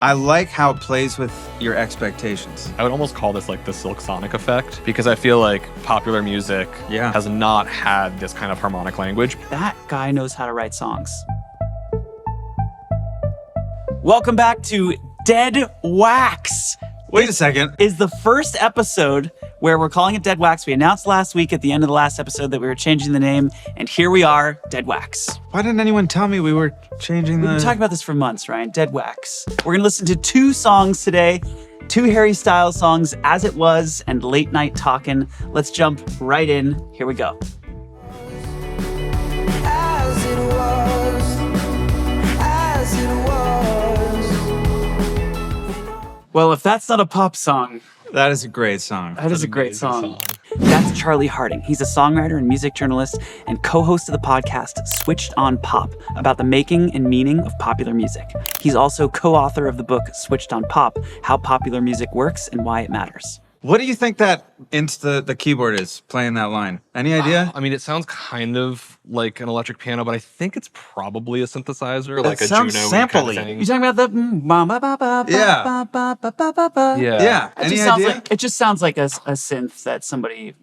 I like how it plays with your expectations. I would almost call this like the Silk Sonic effect, because I feel like popular music has not had this kind of harmonic language. That guy knows how to write songs. Welcome back to Dead Wax. Wait a second. Is the first episode where we're calling it Dead Wax. We announced last week at the end of the last episode that we were changing the name, and here we are, Dead Wax. Why didn't anyone tell me we were changing We've been talking about this for months, Ryan. Dead Wax. We're gonna listen to 2 songs today, 2 Harry Styles songs, As It Was and Late Night Talkin'. Let's jump right in. Here we go. As it was, as it was. Well, if that's not a pop song, That is a great song. that is a great song. That's Charlie Harding. He's a songwriter and music journalist and co-host of the podcast Switched on Pop, about the making and meaning of popular music. He's also co-author of the book Switched on Pop, How Popular Music Works and Why It Matters. What do you think that the keyboard is playing that line? Any idea? I mean, it sounds kind of like an electric piano, but I think it's probably a synthesizer, like a sounds Juno sampley. kind of thing. You talking about the Yeah. It Any just sounds idea? like a synth that somebody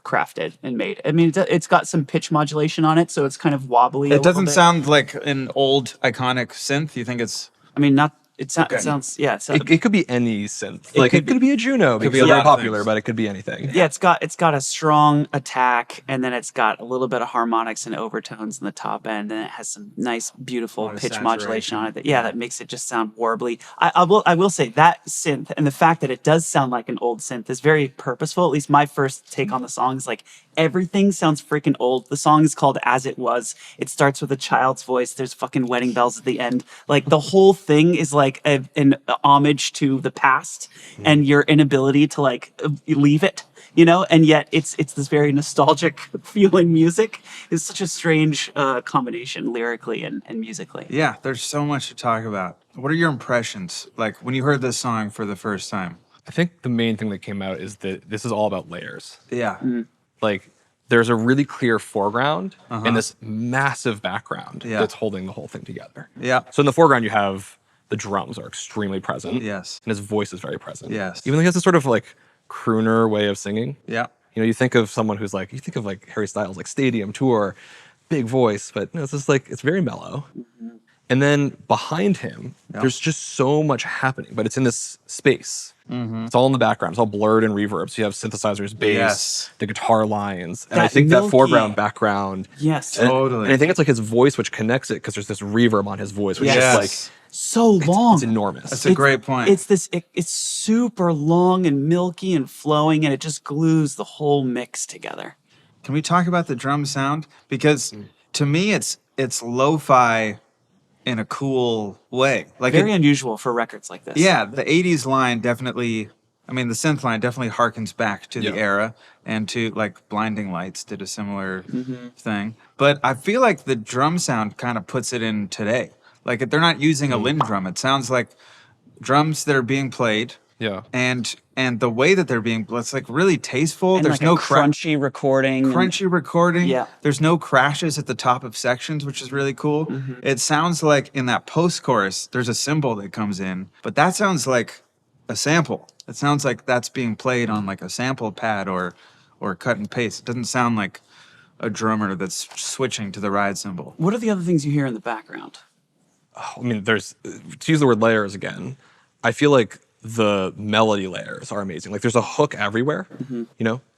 crafted and made. I mean, it's got some pitch modulation on it, so it's kind of wobbly. It doesn't sound like an old iconic synth. You think it's? I mean, not. It sounds. Yeah. It could be any synth. Like it could be a Juno. It could be a lot very of popular, things. but it could be anything. Yeah, it's got a strong attack, and then it's got a little bit of harmonics and overtones in the top end, and it has some nice, beautiful of pitch saturation. modulation on it. That makes it just sound warbly. I will say that synth and the fact that it does sound like an old synth is very purposeful. At least my first take on the song is like everything sounds freaking old. The song is called As It Was. It starts with a child's voice. There's fucking wedding bells at the end. Like the whole thing is like an homage to the past and your inability to like leave it, and yet it's this very nostalgic feeling music. It's such a strange combination lyrically and musically. Yeah, there's so much to talk about. What are your impressions like when you heard this song for the first time? I think the main thing that came out is that this is all about layers. Yeah. Like there's a really clear foreground and this massive background that's holding the whole thing together. Yeah. So in the foreground, you have the drums are extremely present. Yes. And his voice is very present. Yes. Even though he has this sort of like crooner way of singing. Yeah. You think of someone who's like, you think of like Harry Styles, like stadium tour, big voice, but it's just like, it's very mellow. And then behind him, there's just so much happening, but it's in this space. It's all in the background. It's all blurred and reverb. So you have synthesizers, bass, the guitar lines. And I think that foreground, background. Yes. Totally. And I think it's like his voice, which connects it because there's this reverb on his voice, which is just like, so long. it's enormous. That's a great point. It's super long and milky and flowing, and it just glues the whole mix together. Can we talk about the drum sound? Because to me, it's lo-fi in a cool way. Like Very unusual for records like this. Yeah, the 80s line definitely, the synth line definitely harkens back to the era, and to like Blinding Lights did a similar thing. But I feel like the drum sound kind of puts it in today. Like they're not using a Linn drum. It sounds like drums that are being played. Yeah. And the way that they're being, it's like really tasteful. And There's like no a crunchy recording. crunchy recording. Yeah. There's no crashes at the top of sections, which is really cool. It sounds like in that post-chorus, there's a cymbal that comes in, but that sounds like a sample. It sounds like that's being played on like a sample pad or cut and paste. It doesn't sound like a drummer that's switching to the ride cymbal. What are the other things you hear in the background? I mean, to use the word layers again, I feel like the melody layers are amazing. Like there's a hook everywhere,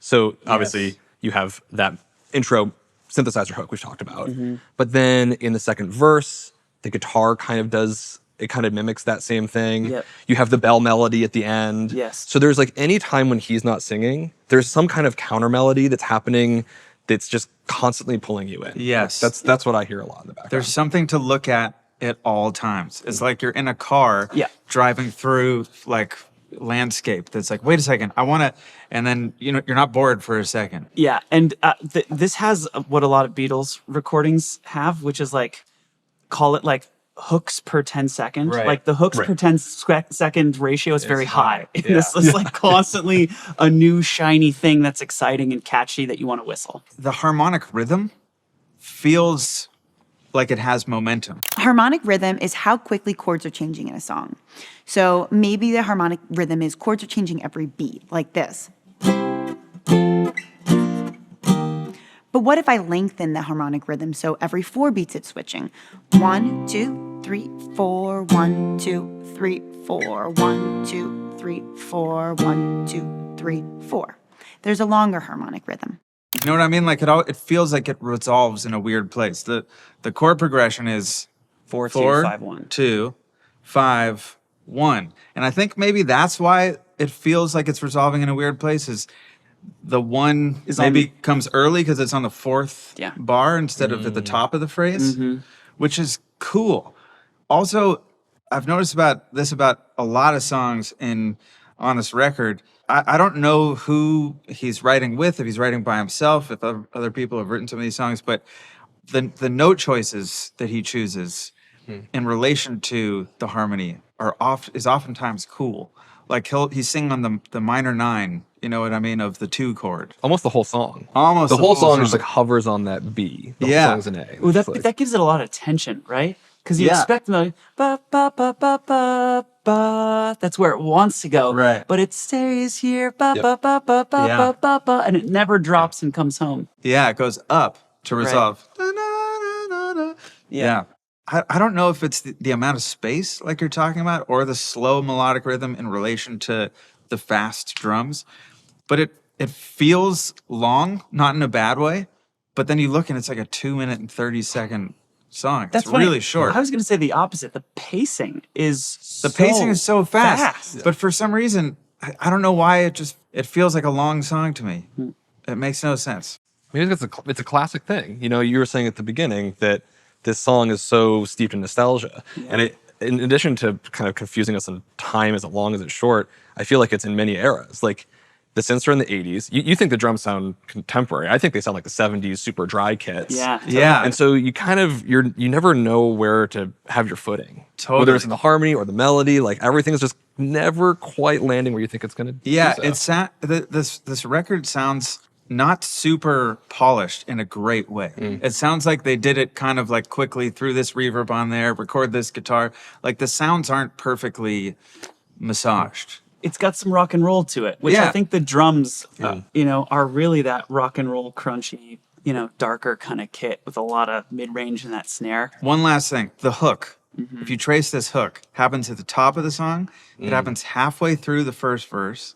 So obviously you have that intro synthesizer hook we've talked about. But then in the second verse, the guitar kind of mimics that same thing. Yep. You have the bell melody at the end. Yes. So there's like any time when he's not singing, there's some kind of counter melody that's happening that's just constantly pulling you in. Yes. That's what I hear a lot in the background. There's something to look at all times. It's like you're in a car driving through like landscape that's like, wait a second, I want to, and then you're not bored for a second. Yeah, and this has what a lot of Beatles recordings have, which is like, call it like hooks per 10 seconds. Right. Like the hooks per 10 second ratio is very high. Yeah. This is like constantly a new shiny thing that's exciting and catchy that you want to whistle. The harmonic rhythm feels like it has momentum. Harmonic rhythm is how quickly chords are changing in a song. So maybe the harmonic rhythm is chords are changing every beat, like this. But what if I lengthen the harmonic rhythm so every 4 beats it's switching? 1, 2, 3, 4, 1, 2, 3, 4, 1, 2, 3, 4, 1, 2, 3, 4. There's a longer harmonic rhythm. You know what I mean? Like it feels like it resolves in a weird place. The chord progression is 4, 2, 4, 5, 1. 2, 5, 1. And I think maybe that's why it feels like it's resolving in a weird place is the 1 Is maybe on- comes early because it's on the 4th Yeah. bar instead of at the top of the phrase, which is cool. Also, I've noticed about a lot of songs on this record. I don't know who he's writing with, if he's writing by himself, if other people have written some of these songs, but the note choices that he chooses in relation to the harmony is oftentimes cool. Like he's singing on the minor 9, you know what I mean, of the 2 chord. Almost the whole song. Almost the the whole whole song just song. like hovers on that B. The Yeah. whole song's an A. Ooh, It's like- that gives it a lot of tension, right? Because you Yeah. expect them to ba ba ba ba ba ba. That's where it wants to go. Right. But it stays here ba Yep. ba ba ba ba Yeah. ba ba ba, and it never drops and comes home. Yeah, it goes up to Right. resolve. Da-na-na-na-na. Yeah. I don't know if it's the amount of space like you're talking about or the slow melodic rhythm in relation to the fast drums, but it feels long, not in a bad way, but then you look and it's like a 2-minute and 30-second song. That's it's funny. really short. I was going to say the opposite. The pacing is The pacing is so fast, but for some reason, I don't know why it feels like a long song to me. It makes no sense. Maybe it's a classic thing. You know, you were saying at the beginning that this song is so steeped in nostalgia. And it, in addition to kind of confusing us on time, is it long, is it short, I feel like it's in many eras. Like the synths are in the 80s. You think the drums sound contemporary. I think they sound like the 70s super dry kits. Yeah. Yeah. And so you kind of, you never know where to have your footing. Totally. Whether it's in the harmony or the melody, like everything's just never quite landing where you think it's going to Yeah, do so. this record sounds not super polished in a great way. It sounds like they did it kind of like quickly, threw this reverb on there, record this guitar. Like the sounds aren't perfectly massaged. It's got some rock and roll to it, which I Yeah. think the drums, are really that rock and roll crunchy, darker kind of kit with a lot of mid-range in that snare. One last thing, the hook. If you trace this hook, happens at the top of the song. It happens halfway through the first verse.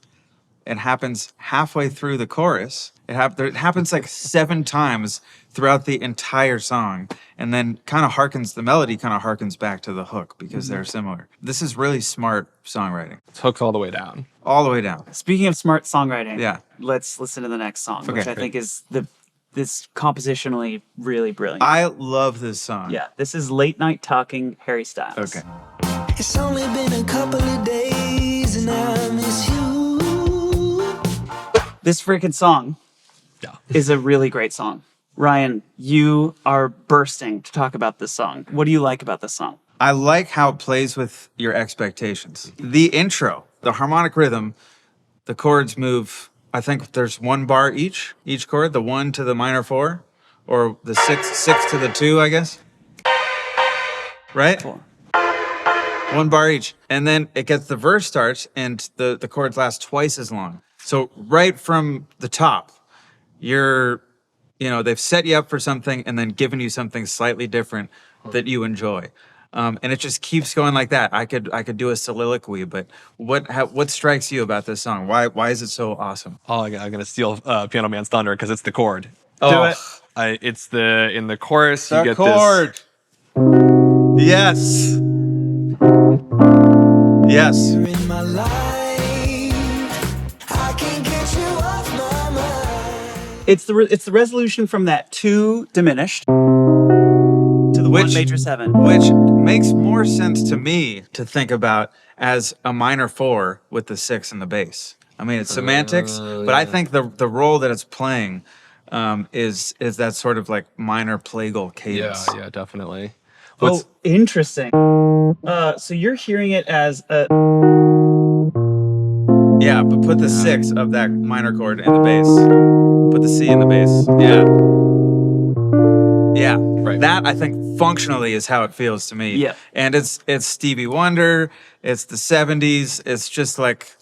It happens halfway through the chorus. It happens like 7 times throughout the entire song, and then the melody kind of harkens back to the hook because they're similar. This is really smart songwriting, It's hooked all the way down. all the way down. Speaking of smart songwriting, Yeah. let's listen to the next song, which Okay. I think is this compositionally really brilliant. I love this song. Yeah, this is Late Night Talking, Harry Styles. Okay. It's only been a couple of days and I miss you. This freaking song Yeah. is a really great song. Ryan, you are bursting to talk about this song. What do you like about this song? I like how it plays with your expectations. The intro, the harmonic rhythm, the chords move. I think there's 1 bar each chord, the 1 to the minor 4, or the 6 to the 2, I guess. Right? 4. 1 bar each. And then the verse starts and the chords last twice as long. So right from the top, they've set you up for something and then given you something slightly different that you enjoy. And it just keeps going like that. I could do a soliloquy, but what strikes you about this song? Why is it so awesome? Oh, I'm gonna steal Piano Man's thunder because it's the chord. Do it. It's in the chorus. You The get chord. Yes. Yes. You're in my life. I can't get you off my mind. It's the resolution from that 2 diminished to the 1 Which- major 7. Which makes more sense to me to think about as a minor 4 with the 6 and the bass. I mean, it's semantics, but I think the role that it's playing is that sort of like minor plagal cadence. Yeah, definitely. Oh, interesting. So you're hearing it as a Yeah, but put the 6 of that minor chord in the bass. Put the C in the bass. Yeah. Yeah. Right. That I think functionally is how it feels to me. Yeah. And it's Stevie Wonder, it's the 70s. It's just like,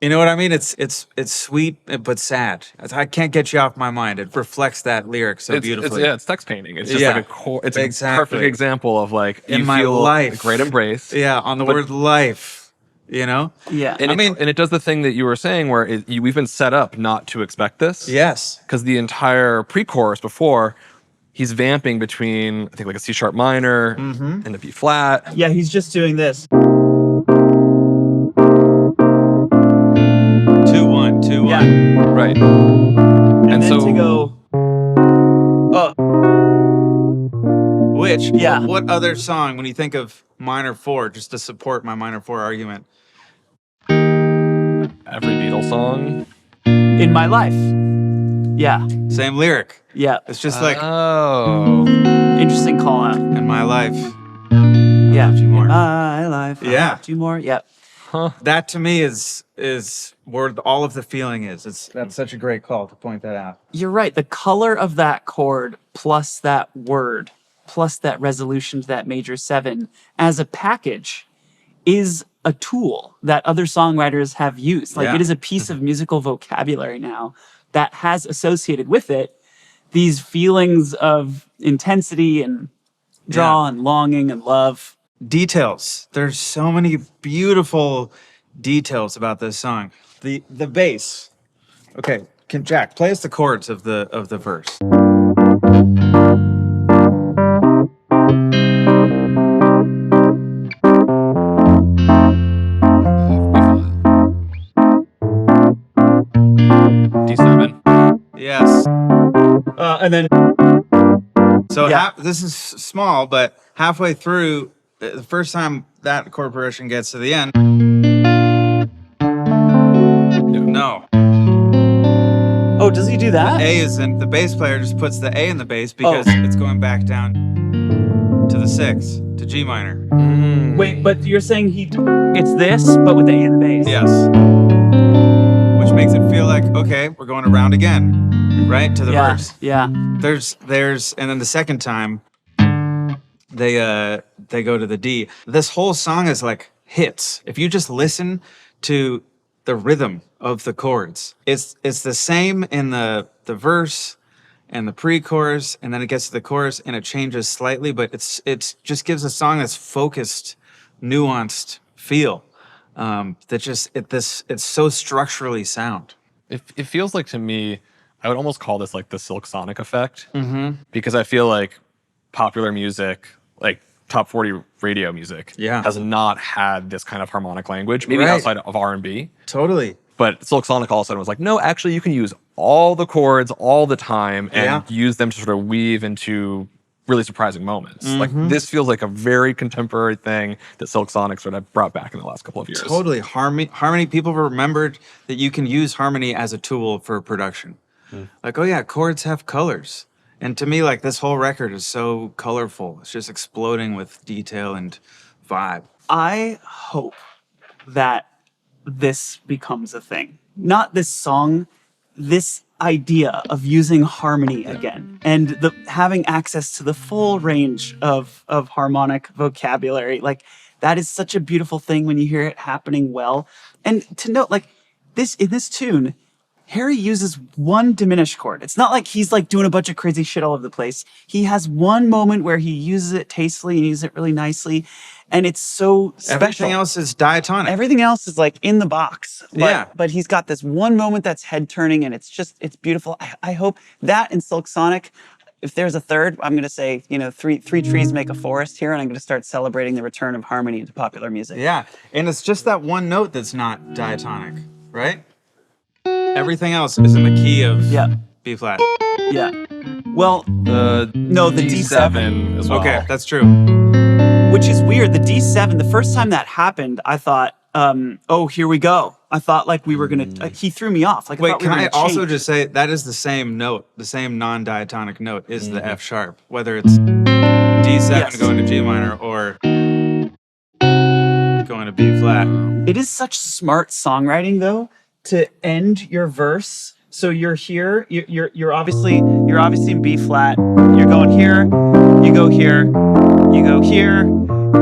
you know what I mean? It's sweet but sad. I can't get you off my mind. It reflects that lyric so beautifully. It's text painting. It's just Yeah, like a core. It's a exactly. perfect example of like In you my feel life. a great embrace. Yeah, on the but- word life, you know? Yeah. And it does the thing that you were saying where we've been set up not to expect this. Yes. Because the entire pre-chorus before, he's vamping between I think like a C sharp minor and a B flat. Yeah, he's just doing this. 2-1, 2-1. Yeah. Right. And then so to go. Oh, Which, Yeah. what other song, when you think of minor 4, just to support my minor 4 argument? every Beatles song. in my life. Yeah. Same lyric. Yeah. It's just like, Oh. Interesting call out. in my life. Yeah. love you more. In my life. I Yeah. loved you more. Yeah. That to me is where all of the feeling is. That's such a great call to point that out. You're right. The color of that chord plus that word plus that resolution to that major 7 as a package is a tool that other songwriters have used. Like Yeah. it is a piece of musical vocabulary now that has associated with it these feelings of intensity and draw Yeah. and longing and love. Details. There's so many beautiful details about this song. The bass. Okay, can Jack play us the chords of the verse? D7. Yes. And then So Yeah. this is small, but halfway through, the first time that chord progression gets to the end, no. oh, does he do that? A is in, the bass player just puts the A in the bass because it's going back down to the 6th, to G minor. Wait, but you're saying it's this, but with the A in the bass. Yes. Which makes it feel like, okay, we're going around again, right? To the Yeah. verse. Yeah. There's, and then the second time, they go to the D. This whole song is like hits. If you just listen to the rhythm of the chords, it's the same in the verse and the pre-chorus, and then it gets to the chorus and it changes slightly, but it's just gives a song that's focused, nuanced feel. It's so structurally sound. It feels like to me, I would almost call this like the Silk Sonic effect. Because I feel like popular music, like top 40 radio music, Yeah. has not had this kind of harmonic language, maybe Right. outside of R&B. Totally. But Silk Sonic all of a sudden was like, no, actually you can use all the chords all the time and Yeah. use them to sort of weave into really surprising moments. Like this feels like a very contemporary thing that Silk Sonic sort of brought back in the last couple of years. Totally. Harmony, people remembered that you can use harmony as a tool for production. Like, oh yeah, chords have colors. And to me, like, this whole record is so colorful. It's just exploding with detail and vibe. I hope that this becomes a thing. Not this song, this idea of using harmony again and having access to the full range of harmonic vocabulary. Like that is such a beautiful thing when you hear it happening well. And to note, like in this tune, Harry uses one diminished chord. It's not like he's like doing a bunch of crazy shit all over the place. He has one moment where he uses it tastefully and uses it really nicely. And it's so special. Everything else is diatonic. Everything else is like in the box. But, Yeah. But he's got this one moment that's head turning and it's beautiful. I hope that in Silk Sonic, if there's a third, I'm going to say, three trees make a forest here. And I'm going to start celebrating the return of harmony into popular music. Yeah. And it's just that one note that's not diatonic, right? Everything else is in the key of Yeah. B flat. Yeah. Well, The No, the D7 as well. Okay, that's true. which is weird. The D7, the first time that happened, I thought, oh, here we go. I thought like we were going to, he threw me off. Like, I Wait, thought we can were I gonna also change. just say that is the same note, the same non-diatonic note is the F sharp, whether it's D7 Yes. going to G minor or going to B flat. It is such smart songwriting, though, to end your verse So you're here. You're obviously in B flat. You're going here. You go here. You go here.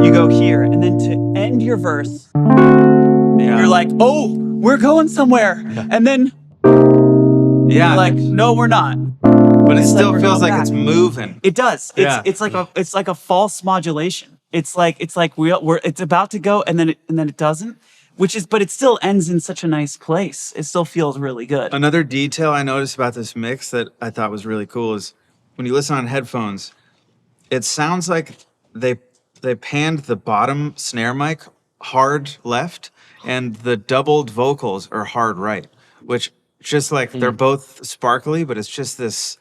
You go here, and then to end your verse, you're like, oh, we're going somewhere, and then Yeah. you're like, no, we're not. but it it's like still we're feels going like it's back. moving. It does. Yeah. It's like a false modulation. It's like it's about to go and then it doesn't, but it still ends in such a nice place. It still feels really good. Another detail I noticed about this mix that I thought was really cool is when you listen on headphones, it sounds like they panned the bottom snare mic hard left and the doubled vocals are hard right, which just like they're both sparkly, but it's just this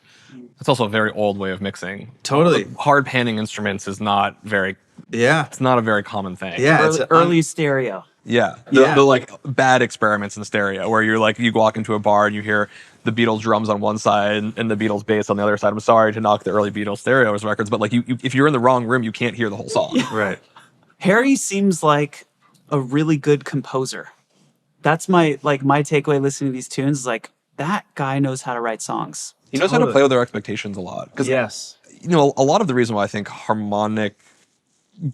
It's also a very old way of mixing. totally. Hard panning instruments is not very. Yeah. It's not a very common thing. Yeah. It's Early stereo. Yeah. Yeah. The like bad experiments in stereo where you're like, you walk into a bar and you hear the Beatles drums on one side and the Beatles bass on the other side. I'm sorry to knock the early Beatles stereo records, but like you if you're in the wrong room, you can't hear the whole song. right. Harry seems like a really good composer. That's my takeaway listening to these tunes is like, that guy knows how to write songs. He knows how to play with their expectations a lot. Because Yes. you know, a lot of the reason why I think harmonic,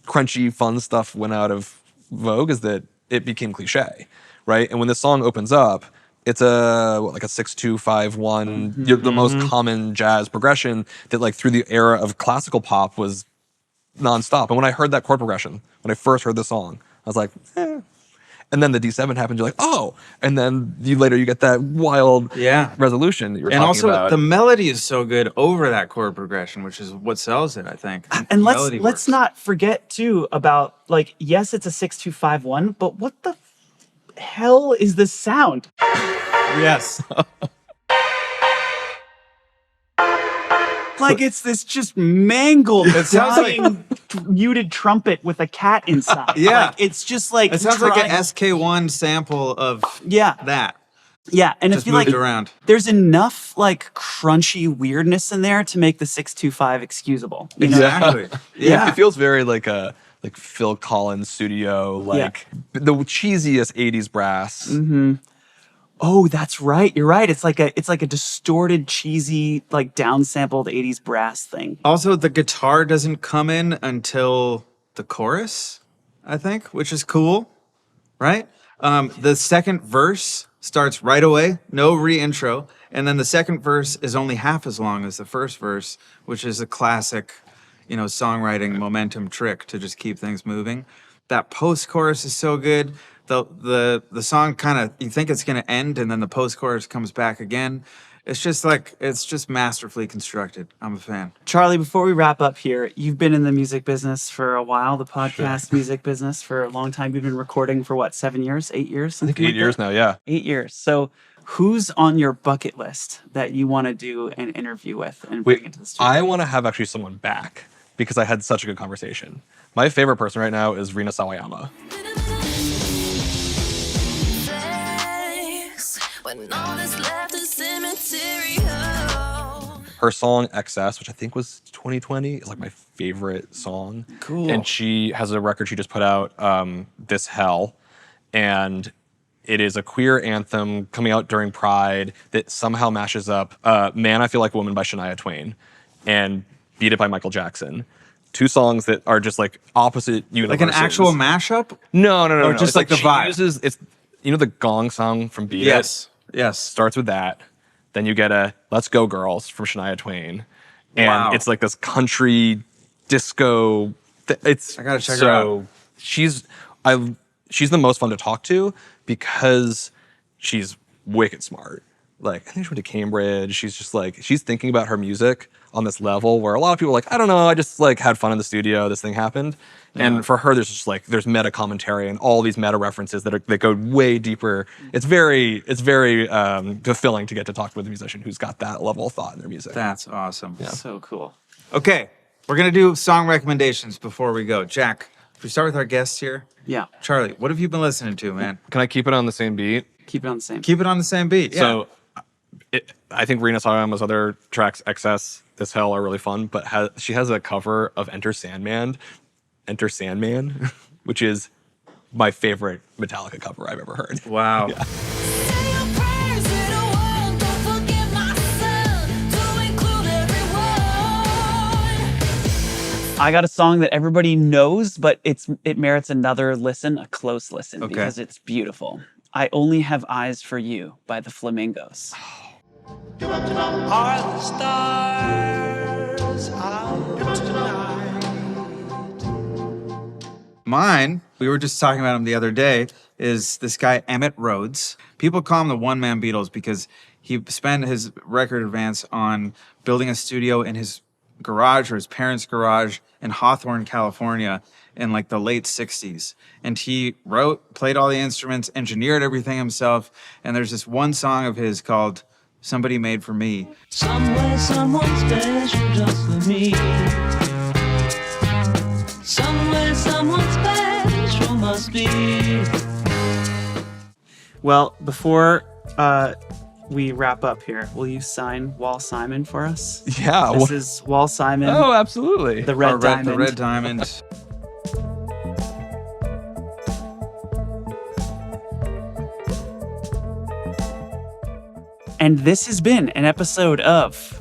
crunchy, fun stuff went out of vogue is that it became cliche, right? And when this song opens up, it's like a 6-2-5-1, the most common jazz progression that like through the era of classical pop was nonstop. And when I heard that chord progression, when I first heard the song, I was like, eh. And then the D7 happens, you're like, oh. And then you get that wild resolution that you were And talking also about. the melody is so good over that chord progression, which is what sells it, I think. And Melody let's works. not forget too about like, yes, it's a 6-2-5-1, but what the hell is this sound? Yes. Like it's this just mangled, It sounds like- dying, muted trumpet with a cat inside. Yeah. Like, it's just like It sounds like an trying- SK1 sample of Yeah, that. yeah, and Just I feel like moved around. there's enough like crunchy weirdness in there to make the 6-2-5 excusable. You know? Exactly. Yeah, Yeah. it feels very like a Phil Collins studio, like the cheesiest '80s brass. Oh, that's right. You're right. It's like a distorted, cheesy, like downsampled 80s brass thing. Also, the guitar doesn't come in until the chorus, I think, which is cool, right? The second verse starts right away, no re-intro, and then the second verse is only half as long as the first verse, which is a classic, songwriting momentum trick to just keep things moving. That post-chorus is so good. The song kind of, you think it's going to end, and then the post-chorus comes back again. It's just masterfully constructed. I'm a fan. Charlie, before we wrap up here, you've been in the music business for a while, the podcast music business for a long time. You've been recording for what, 7 years, 8 years? I think 8 years now, yeah. 8 years. So who's on your bucket list that you want to do an interview with and bring into the studio? I want to have actually someone back because I had such a good conversation. My favorite person right now is Rina Sawayama. When all that's left is cemetery. Her song Excess, which I think was 2020, is like my favorite song. Cool. And she has a record she just put out, This Hell. And it is a queer anthem coming out during Pride that somehow mashes up Man, I Feel Like a Woman by Shania Twain and Beat It by Michael Jackson. Two songs that are just like opposite universes. Like an actual mashup? No. Or just It's like the she vibe? It's the gong song from Beat It? Yes. Starts with that. Then you get a Let's Go Girls from Shania Twain. And Wow. it's like this country disco. It's I gotta check her out. She's the most fun to talk to because she's wicked smart. Like, I think she went to Cambridge. She's just like, she's thinking about her music on this level where a lot of people are like, I don't know, I just like had fun in the studio, this thing happened. And for her, there's meta commentary and all these meta references that go way deeper. It's very fulfilling to get to talk with a musician who's got that level of thought in their music. That's awesome. So cool. Okay, we're going to do song recommendations before we go. Jack, if we start with our guests here. Yeah. Charlie, what have you been listening to, man? Can I keep it on the same beat? Keep it on the same. Keep it on the same beat. Yeah. So I think Rina Sawayama's other tracks, Excess, This Hell, are really fun, but she has a cover of Enter Sandman, which is my favorite Metallica cover I've ever heard. Wow. Say your prayers in a world, don't I got a song that everybody knows, but it merits another listen, a close listen, Okay. because it's beautiful. I Only Have Eyes for You by the Flamingos. Are the stars out tonight? Mine, we were just talking about him the other day, is this guy Emitt Rhodes. People call him the one-man Beatles because he spent his record advance on building a studio in his garage or his parents' garage in Hawthorne, California in like the late 60s. And he wrote, played all the instruments, engineered everything himself. And there's this one song of his called Somebody Made for Me. Somewhere, someone special just for me. Somewhere, someone special must be. Well, before we wrap up here, will you sign Wall Simon for us? Yeah. This is Wall Simon, Oh, absolutely. the Red Diamond. The Red Diamond. And this has been an episode of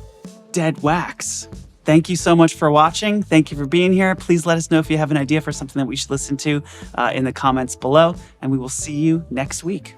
Dead Wax. Thank you so much for watching. Thank you for being here. Please let us know if you have an idea for something that we should listen to in the comments below, and we will see you next week.